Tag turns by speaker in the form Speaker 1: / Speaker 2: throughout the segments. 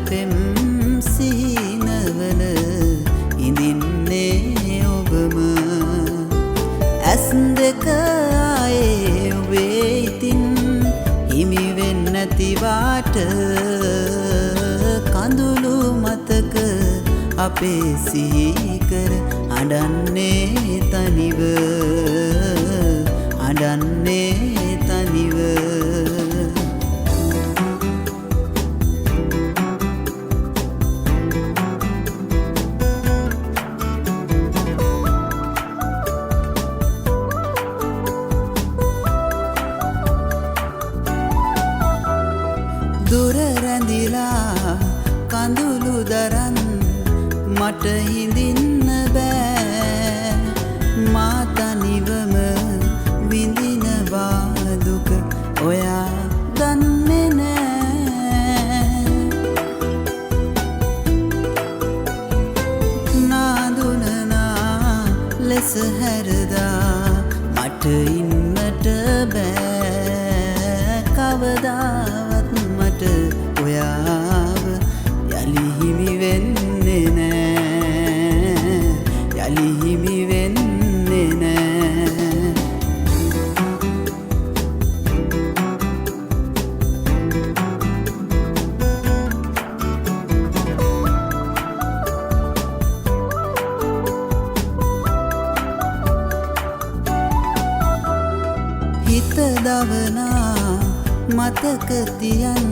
Speaker 1: පෙම් සිහිනවල ඉඳින්නේ ඔබම ඇස් දෙක ආයේ ඔබේ ඉතින් හිමි වෙන්නැතිවාට කඳුළු මතක අපේ සිහිකර අඬන්නේ තනිව අඬන්නේ තනිව දුර රැඳිලා කඳුළු දරන් මට හිඳින්න බෑ මා තනිවම විඳිනවා දුක ඔයා දන්නේ නෑ නාදුනනා ලෙස හැරදා මට ඉන්නට බෑ කවදාවත් මට ඔයාව යලි හිමි වෙන්නේ නෑ යලි හිමි වෙන්නේ නෑ හිත දවනා මතක තියන්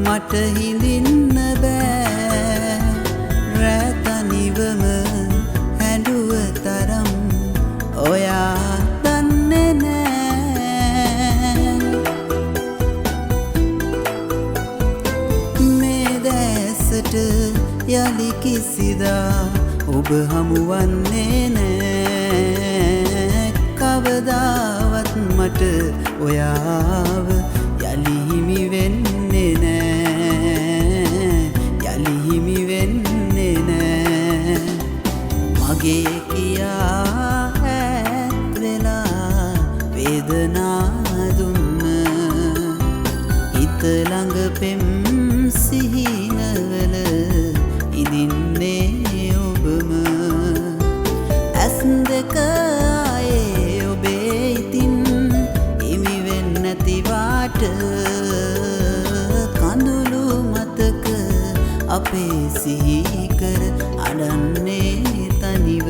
Speaker 1: මට හිඳින්න බෑ රෑ තනිවම හැඬුව තරම් ඔයා දන්නේ නෑ මේ දැසට යලි කිසිදා ඔබ හමුවන්නේ නෑ කවදාවත් මට ඔයාව යලි හිමි වෙන්නේ නෑ යලි හිමි වෙන්නේ නෑ මගේ කියා ඈත් වෙලා වේදනා දුන්න හිත ළඟ පෙම් සිහිනවල ඉඳින්නේ ඔබම ඇස් දෙක ආයේ ඔබේ ඉතින් හිමි වෙන්නැතිවාට කඳුළු මතක අපේ සිහිකර අඬන්නේ තනිව